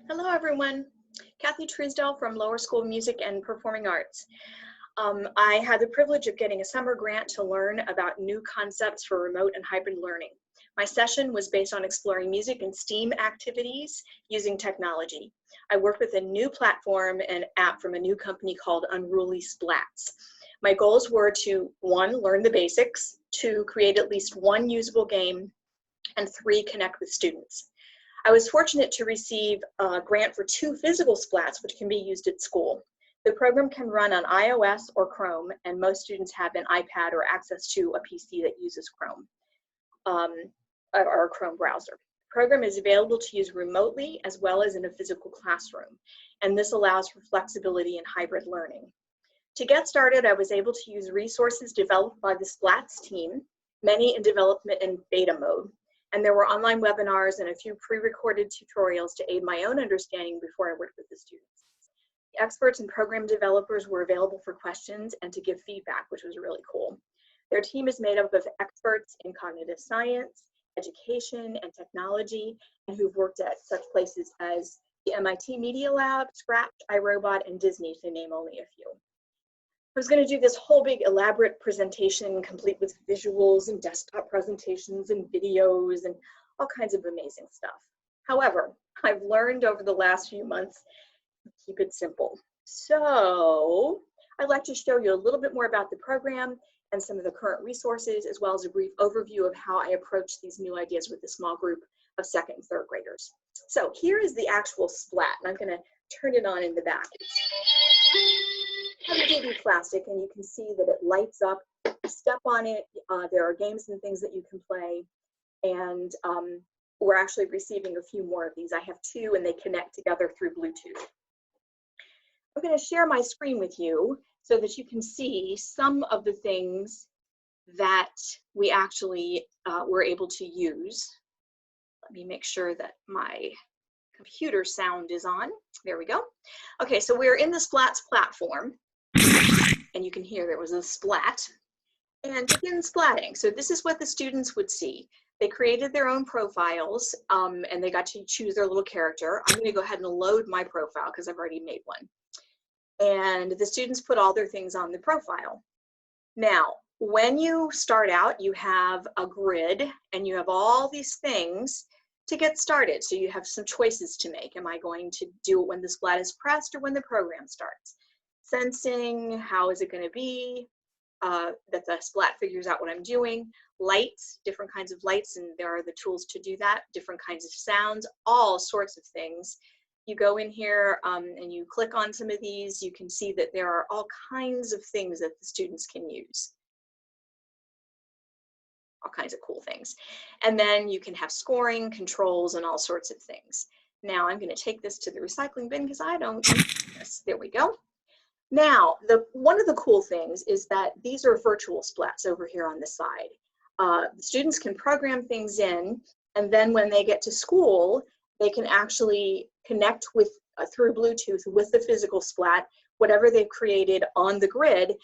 Hello, everyone. Kathy Truesdell from Lower School of Music and Performing Arts. I had the privilege of getting a summer grant to learn about new concepts for remote and hybrid learning. My session was based on exploring music and STEAM activities using technology. I worked with a new platform and app from a new company called Unruly Splats. My goals were to, 1, learn the basics, 2, create at least one usable game, and 3, connect with students. I was fortunate to receive a grant for 2 physical splats, which can be used at school. The program can run on iOS or Chrome, and most students have an iPad or access to a PC that uses Chrome or a Chrome browser. The program is available to use remotely as well as in a physical classroom, and this allows for flexibility in hybrid learning. To get started, I was able to use resources developed by the Splats team, many in development and beta mode. And there were online webinars and a few pre-recorded tutorials to aid my own understanding before I worked with the students. The experts and program developers were available for questions and to give feedback, which was really cool. Their team is made up of experts in cognitive science, education, and technology, and who've worked at such places as the MIT Media Lab, Scratch, iRobot, and Disney, to name only a few. I was going to do this whole big elaborate presentation complete with visuals and desktop presentations and videos and all kinds of amazing stuff. However, I've learned over the last few months to keep it simple. So I'd like to show you a little bit more about the program and some of the current resources, as well as a brief overview of how I approach these new ideas with a small group of 2nd and 3rd graders. So here is the actual splat, and I'm going to turn it on in the back. Heavy-duty plastic, and you can see that it lights up. You step on it, there are games and things that you can play, and we're actually receiving a few more of these. I have 2, and they connect together through Bluetooth. I'm going to share my screen with you so that you can see some of the things that we actually were able to use. Let me make sure that my computer sound is on. There we go. Okay, so we're in the Splats platform, and you can hear there was a splat, and begin splatting. So this is what the students would see. They created their own profiles, and they got to choose their little character. I'm gonna go ahead and load my profile because I've already made one. And the students put all their things on the profile. Now, when you start out, you have a grid, and you have all these things to get started. So you have some choices to make. Am I going to do it when the splat is pressed or when the program starts? Sensing, how is it going to be that the splat figures out what I'm doing? Lights, different kinds of lights, and there are the tools to do that. Different kinds of sounds, all sorts of things. You go in here and you click on some of these, you can see that there are all kinds of things that the students can use. All kinds of cool things. And then you can have scoring, controls, and all sorts of things. Now I'm going to take this to the recycling bin because I don't need this. There we go. Now, one of the cool things is that these are virtual splats over here on the side. The students can program things in, and then when they get to school, they can actually connect with through Bluetooth with the physical splat. Whatever they've created on the grid,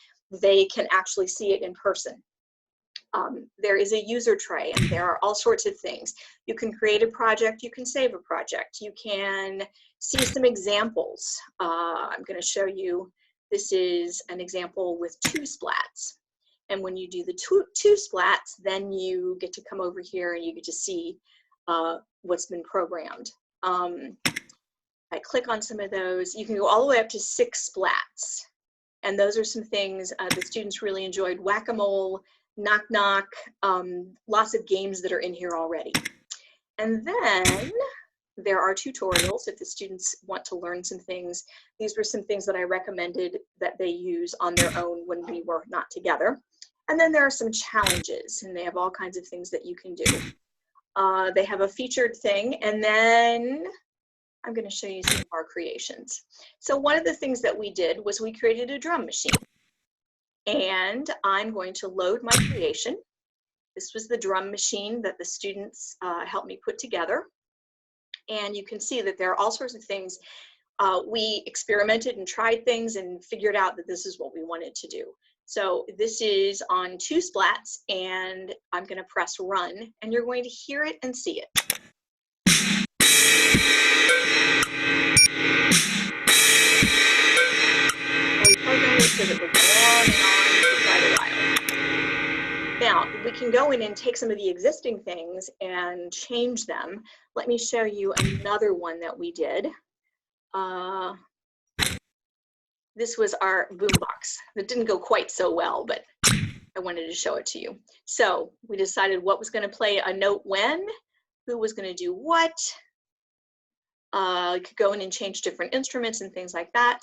they can actually see it in person. There is a user tray, and there are all sorts of things. You can create a project, you can save a project, you can see some examples. I'm going to show you, this is an example with 2 splats. And when you do the two splats, then you get to come over here and you get to see what's been programmed. I click on some of those. You can go all the way up to 6 splats. And those are some things the students really enjoyed. Whack-a-mole, knock knock, lots of games that are in here already. And then there are tutorials if the students want to learn some things. These were some things that I recommended that they use on their own when we were not together. And then there are some challenges, and they have all kinds of things that you can do. They have a featured thing, and then I'm going to show you some of our creations. So one of the things that we did was we created a drum machine. And I'm going to load my creation. This was the drum machine that the students helped me put together. And you can see that there are all sorts of things. We experimented and tried things and figured out that this is what we wanted to do. So this is on 2 splats, and I'm going to press run, and you're going to hear it and see it. And we program it so that it will go on and on for quite a while. Now, we can go in and take some of the existing things and change them. Let me show you another one that we did. This was our boombox. It didn't go quite so well, but I wanted to show it to you. So we decided what was going to play a note when, who was going to do what. You could go in and change different instruments and things like that.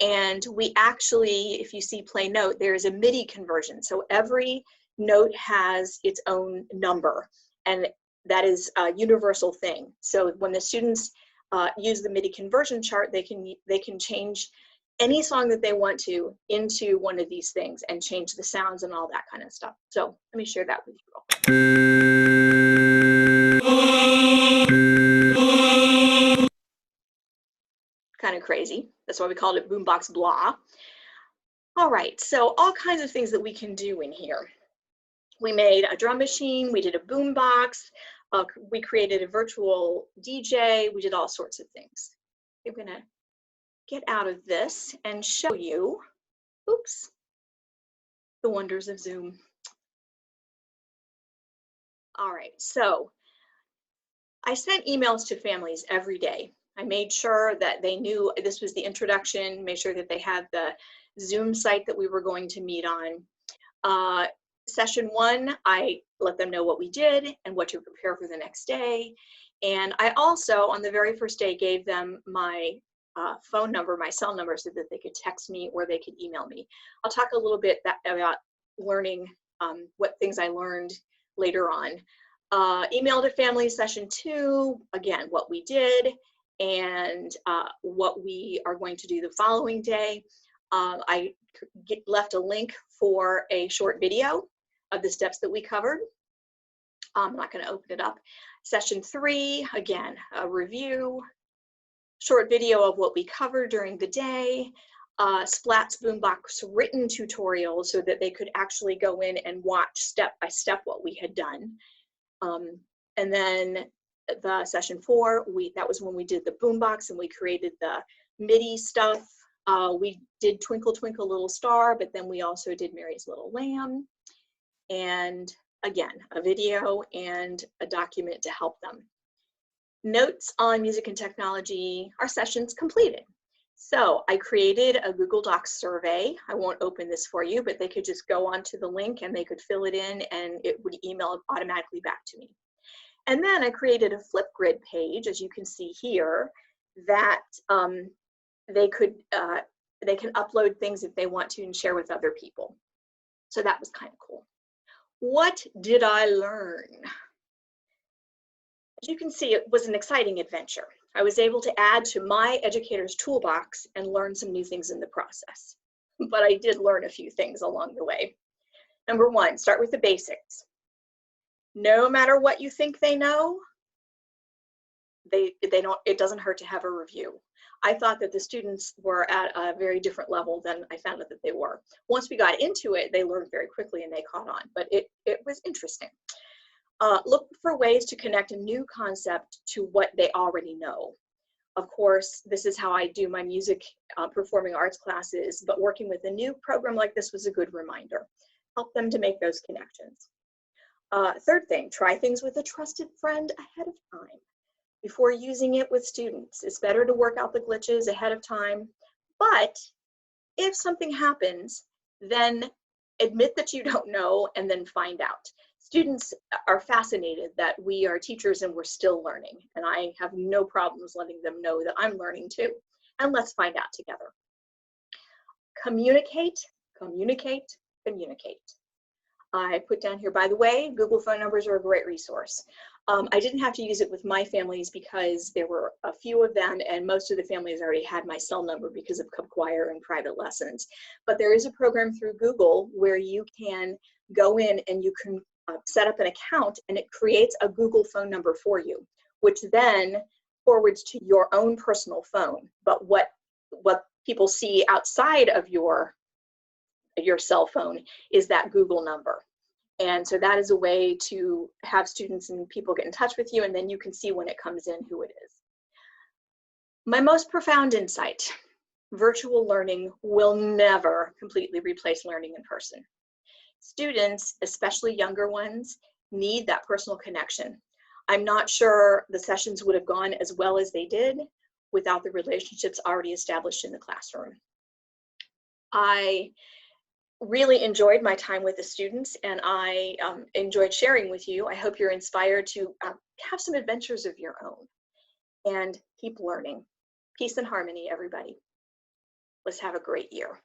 And we actually, if you see play note, there is a MIDI conversion. So every note has its own number, and that is a universal thing. So when the students use the MIDI conversion chart, they can change any song that they want to into one of these things and change the sounds and all that kind of stuff. So let me share that with you all. Kind of crazy. That's why we called it Boombox Blah. All right, so all kinds of things that we can do in here. We made a drum machine, we did a boombox, we created a virtual DJ, we did all sorts of things. I'm gonna get out of this and show you, oops, the wonders of Zoom. All right, so I sent emails to families every day. I made sure that they knew this was the introduction, made sure that they had the Zoom site that we were going to meet on. Session 1, I let them know what we did and what to prepare for the next day. And I also, on the very first day, gave them my phone number, my cell number, so that they could text me or they could email me. I'll talk a little bit about learning, what things I learned later on. Email to family session 2, again, what we did and what we are going to do the following day. I left a link for a short video of the steps that we covered. I'm not going to open it up. Session 3, again, a review, short video of what we covered during the day, Splat's Boombox written tutorials so that they could actually go in and watch step by step what we had done. And then the session 4, that was when we did the boombox and we created the MIDI stuff. We did Twinkle Twinkle Little Star, but then we also did Mary's Little Lamb. And again, a video and a document to help them. Notes on music and technology, our sessions completed. So I created a Google Docs survey. I won't open this for you, but they could just go onto the link and they could fill it in and it would email it automatically back to me. And then I created a Flipgrid page, as you can see here, that they can upload things if they want to and share with other people. So that was kind of cool. What did I learn? As you can see, it was an exciting adventure. I was able to add to my educator's toolbox and learn some new things in the process. But I did learn a few things along the way. Number 1, start with the basics. No matter what you think they know, it doesn't hurt to have a review. I thought that the students were at a very different level than I found out that they were. Once we got into it, they learned very quickly and they caught on, but it was interesting. Look for ways to connect a new concept to what they already know. Of course, this is how I do my music performing arts classes, but working with a new program like this was a good reminder. Help them to make those connections. Third thing, try things with a trusted friend ahead of time. Before using it with students, it's better to work out the glitches ahead of time, but if something happens, then admit that you don't know and then find out. Students are fascinated that we are teachers and we're still learning, and I have no problems letting them know that I'm learning too, and let's find out together. Communicate, communicate, communicate. I put down here, by the way, Google phone numbers are a great resource. I didn't have to use it with my families because there were a few of them and most of the families already had my cell number because of Cub Choir and private lessons. But there is a program through Google where you can go in and you can set up an account and it creates a Google phone number for you, which then forwards to your own personal phone. But what people see outside of your cell phone is that Google number. And so that is a way to have students and people get in touch with you, and then you can see when it comes in who it is. My most profound insight: virtual learning will never completely replace learning in person. Students, especially younger ones, need that personal connection. I'm not sure the sessions would have gone as well as they did without the relationships already established in the classroom. I really enjoyed my time with the students, and I enjoyed sharing with you. I hope you're inspired to have some adventures of your own and keep learning. Peace and harmony, everybody. Let's have a great year.